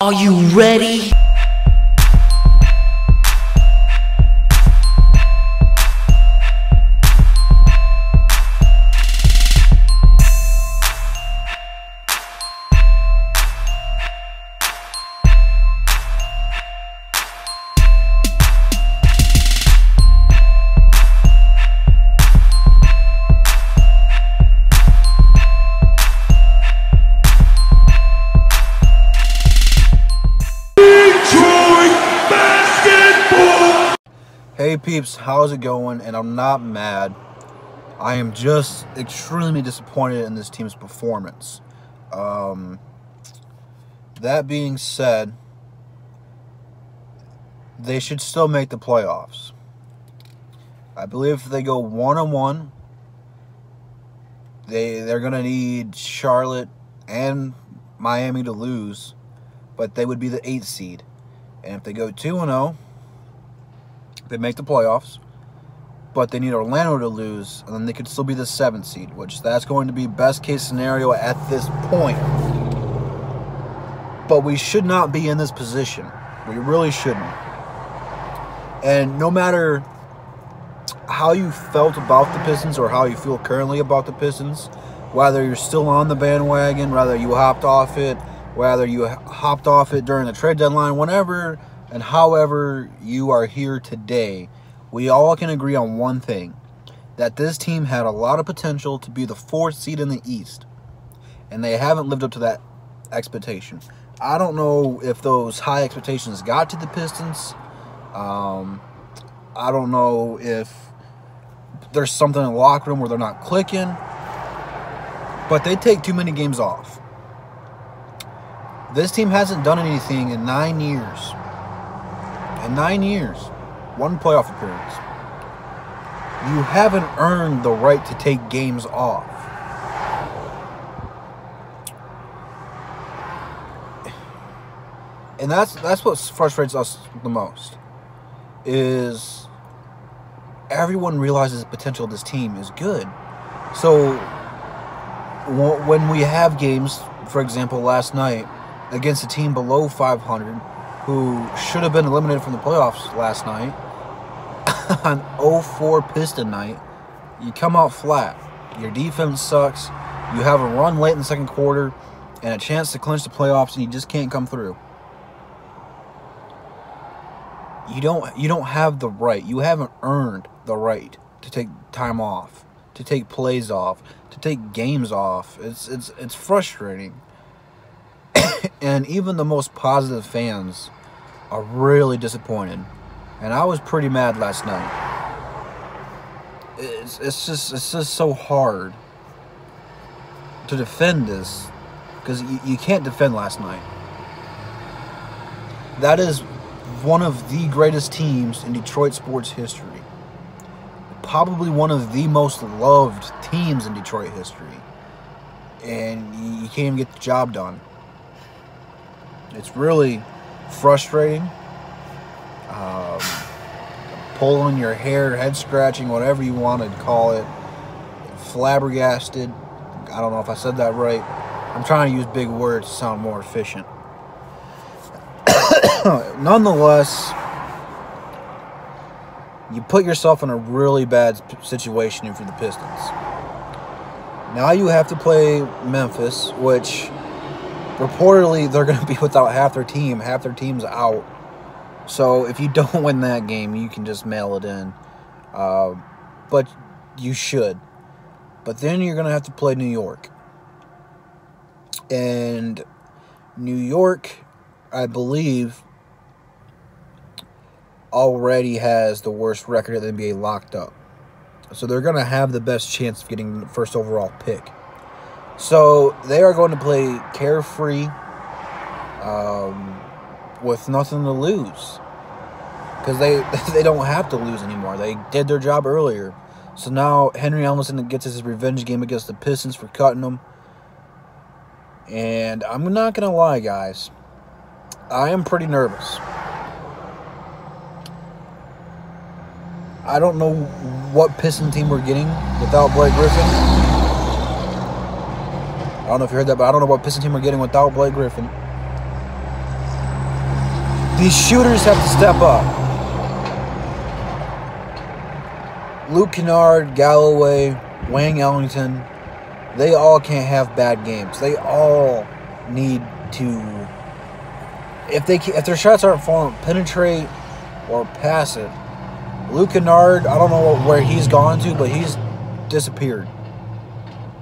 Are you ready? Hey peeps, how's it going? And I'm not mad. I am just extremely disappointed in this team's performance. That being said, they should still make the playoffs. I believe if they go 1-1, they're going to need Charlotte and Miami to lose, but they would be the 8th seed. And if they go 2-0, they make the playoffs, but they need Orlando to lose, and then they could still be the 7th seed, which that's going to be best case scenario at this point. But we should not be in this position. We really shouldn't. And no matter how you felt about the Pistons or how you feel currently about the Pistons, whether you're still on the bandwagon, whether you hopped off it, whether you hopped off it during the trade deadline, whenever and however you are here today, we all can agree on one thing, that this team had a lot of potential to be the 4th seed in the East, and they haven't lived up to that expectation. I don't know if those high expectations got to the Pistons. I don't know if there's something in the locker room where they're not clicking, but they take too many games off. This team hasn't done anything in 9 years. In 9 years, 1 playoff appearance. You haven't earned the right to take games off. And that's what frustrates us the most. Is everyone realizes the potential of this team is good. So when we have games, for example, last night against a team below 500, who should have been eliminated from the playoffs last night, on 0-4 Piston night, you come out flat. Your defense sucks. You have a run late in the second quarter and a chance to clinch the playoffs, and you just can't come through. You don't have the right. You haven't earned the right to take time off, to take plays off, to take games off. It's frustrating. And even the most positive fans are really disappointed. And I was pretty mad last night. It's just so hard to defend this, because you can't defend last night. That is one of the greatest teams in Detroit sports history. Probably one of the most loved teams in Detroit history. And you can't even get the job done. It's really frustrating. Pulling your hair, head scratching, whatever you want to call it. Flabbergasted. I don't know if I said that right. I'm trying to use big words to sound more efficient. Nonetheless, you put yourself in a really bad situation if you're the Pistons. Now you have to play Memphis, which reportedly they're going to be without half their team. Half their team's out. So if you don't win that game, you can just mail it in. But you should. But then you're going to have to play New York. And New York, I believe, already has the worst record of the NBA locked up. So they're going to have the best chance of getting the first overall pick. So they are going to play carefree, with nothing to lose, because they don't have to lose anymore. They did their job earlier. So now Henry Ellenson gets his revenge game against the Pistons for cutting them. And I'm not going to lie, guys. I am pretty nervous. I don't know what Piston team we're getting without Blake Griffin. I don't know if you heard that, but I don't know what Piston team we're getting without Blake Griffin. These shooters have to step up. Luke Kennard, Galloway, Wayne Ellington, they all can't have bad games. They all need to, if their shots aren't falling, penetrate or pass it. Luke Kennard, I don't know where he's gone to, but he's disappeared.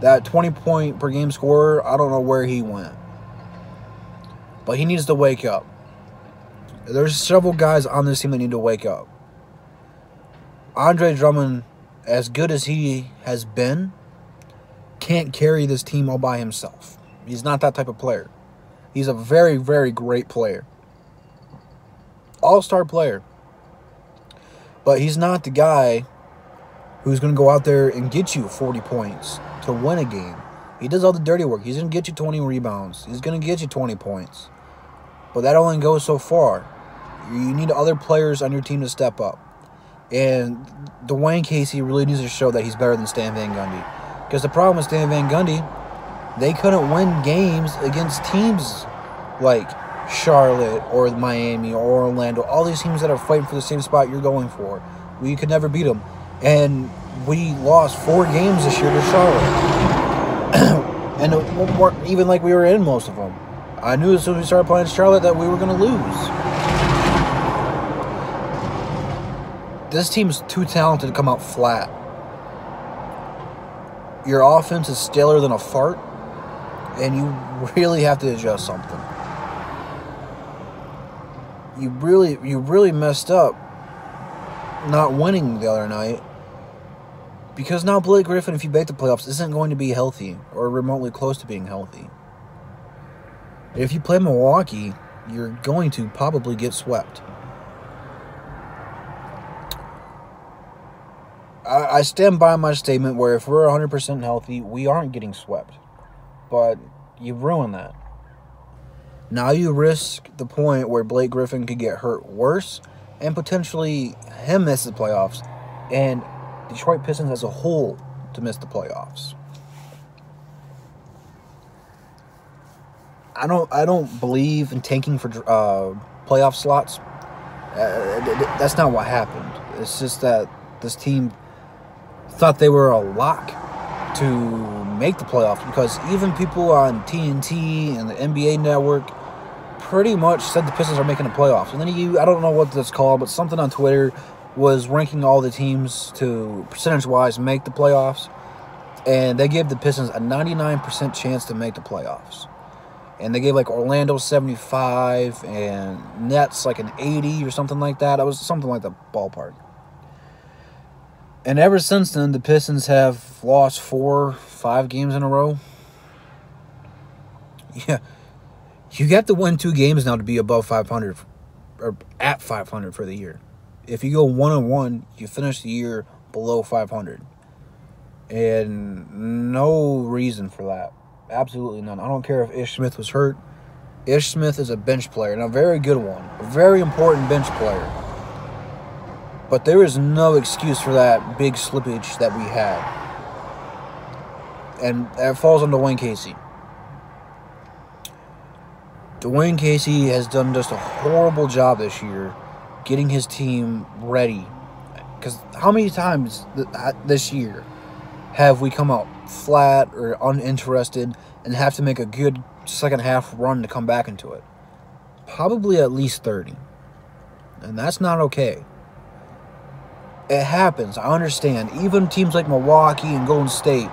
That 20-point per game scorer, I don't know where he went. But he needs to wake up. There's several guys on this team that need to wake up. Andre Drummond, as good as he has been, can't carry this team all by himself. He's not that type of player. He's a very, very great player. All-star player. But he's not the guy who's going to go out there and get you 40 points to win a game. He does all the dirty work. He's going to get you 20 rebounds. He's going to get you 20 points. But that only goes so far. You need other players on your team to step up. And Dwayne Casey really needs to show that he's better than Stan Van Gundy. Because the problem with Stan Van Gundy, they couldn't win games against teams like Charlotte or Miami or Orlando. All these teams that are fighting for the same spot you're going for. We could never beat them. And we lost 4 games this year to Charlotte. And even like we were in most of them. I knew as soon as we started playing Charlotte that we were going to lose. This team's too talented to come out flat. Your offense is staler than a fart, and you really have to adjust something. You really messed up not winning the other night, because now Blake Griffin, if you make the playoffs, isn't going to be healthy or remotely close to being healthy. If you play Milwaukee, you're going to probably get swept. I stand by my statement where if we're 100% healthy, we aren't getting swept. But you ruin that. Now you risk the point where Blake Griffin could get hurt worse and potentially him miss the playoffs and Detroit Pistons as a whole to miss the playoffs. I don't believe in tanking for playoff slots. That's not what happened. It's just that this team thought they were a lock to make the playoffs, because even people on TNT and the NBA Network pretty much said the Pistons are making the playoffs. And then I don't know what that's called, but something on Twitter was ranking all the teams to percentage-wise make the playoffs, and they gave the Pistons a 99% chance to make the playoffs. And they gave like Orlando 75 and Nets like an 80 or something like that. It was something like the ballpark. And ever since then, the Pistons have lost 4-5 games in a row. Yeah. You have to win 2 games now to be above 500 or at 500 for the year. If you go 1-1, you finish the year below 500. And no reason for that. Absolutely none. I don't care if Ish Smith was hurt. Ish Smith is a bench player, and a very good one. A very important bench player. But there is no excuse for that big slippage that we had. And that falls on Dwayne Casey. Dwayne Casey has done just a horrible job this year getting his team ready. Because how many times this year have we come out flat or uninterested and have to make a good second half run to come back into it? Probably at least 30. And that's not okay. It happens. I understand. Even teams like Milwaukee and Golden State,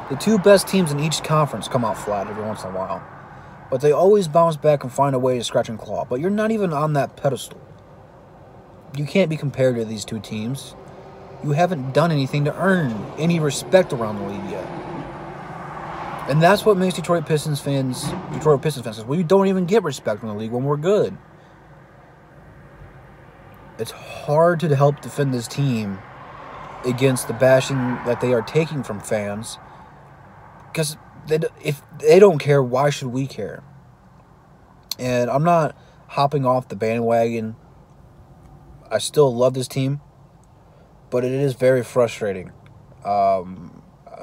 the 2 best teams in each conference, come out flat every once in a while. But they always bounce back and find a way to scratch and claw. But you're not even on that pedestal. You can't be compared to these 2 teams. You haven't done anything to earn any respect around the league yet. And that's what makes Detroit Pistons fans, because we don't even get respect in the league when we're good. It's hard to help defend this team against the bashing that they are taking from fans, because if they don't care, why should we care? And I'm not hopping off the bandwagon. I still love this team, but it is very frustrating. I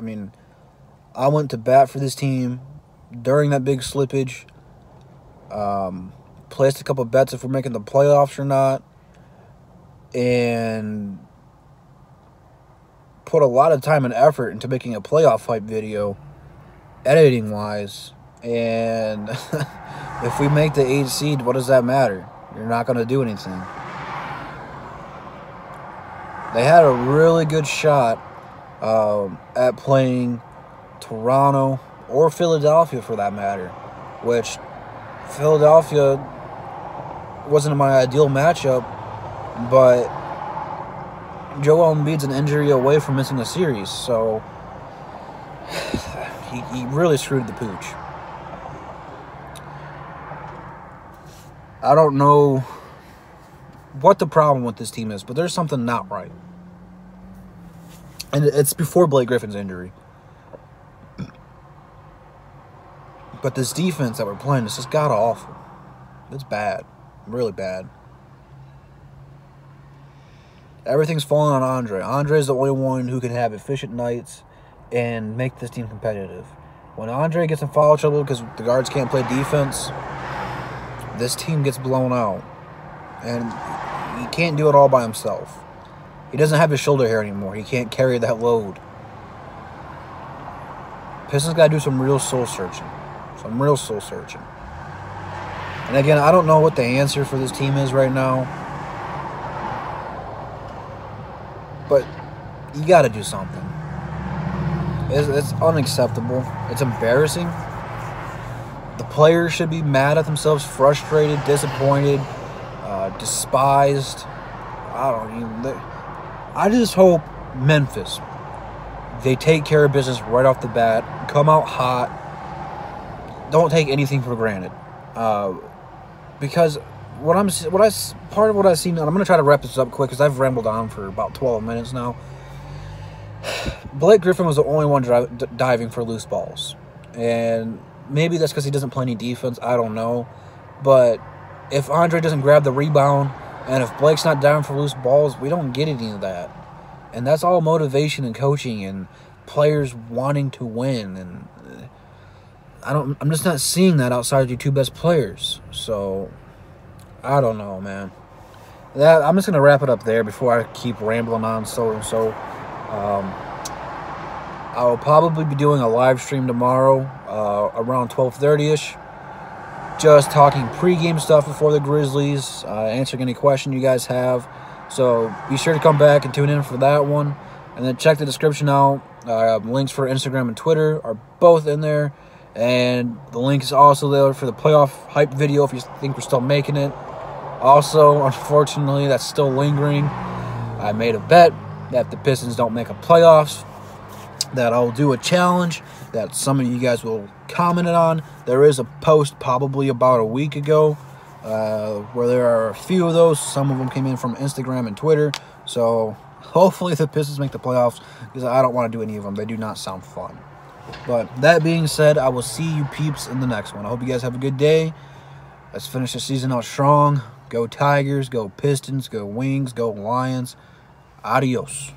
mean, I went to bat for this team during that big slippage. placed a couple bets if we're making the playoffs or not, and put a lot of time and effort into making a playoff hype video, editing-wise, and if we make the 8th seed, what does that matter? You're not going to do anything. They had a really good shot at playing Toronto or Philadelphia, for that matter, which Philadelphia wasn't my ideal matchup, but Joel Embiid's an injury away from missing a series, so he really screwed the pooch. I don't know what the problem with this team is, but there's something not right. And it's before Blake Griffin's injury. But this defense that we're playing is just god-awful. It's bad. Really bad. Everything's falling on Andre. Andre's the only one who can have efficient nights and make this team competitive. When Andre gets in foul trouble because the guards can't play defense, this team gets blown out. And he can't do it all by himself. He doesn't have his shoulder hair anymore. He can't carry that load. Pistons got to do some real soul searching. Some real soul searching. And again, I don't know what the answer for this team is right now. But you got to do something. It's unacceptable. It's embarrassing. The players should be mad at themselves, frustrated, disappointed, despised. I just hope Memphis, they take care of business right off the bat, come out hot, don't take anything for granted. Because part of what I've seen, and I'm going to try to wrap this up quick because I've rambled on for about 12 minutes now. Blake Griffin was the only one diving for loose balls. And maybe that's because he doesn't play any defense. I don't know. But if Andre doesn't grab the rebound, and if Blake's not down for loose balls, we don't get any of that. And that's all motivation and coaching and players wanting to win. And I'm just not seeing that outside of your two best players. So, I don't know, man. I'm just going to wrap it up there before I keep rambling on so. I will probably be doing a live stream tomorrow around 12:30ish. Just talking pregame stuff before the Grizzlies, answering any question you guys have. So be sure to come back and tune in for that one. And then check the description out. Links for Instagram and Twitter are both in there. And the link is also there for the playoff hype video if you think we're still making it. Also, unfortunately, that's still lingering. I made a bet that if the Pistons don't make a playoffs, that I'll do a challenge that some of you guys will comment on. There is a post probably about a week ago where there are a few of those. Some of them came in from Instagram and Twitter. So hopefully the Pistons make the playoffs because I don't want to do any of them. They do not sound fun. But that being said, I will see you peeps in the next one. I hope you guys have a good day. Let's finish the season out strong. Go Tigers, go Pistons, go Wings, go Lions. Adios.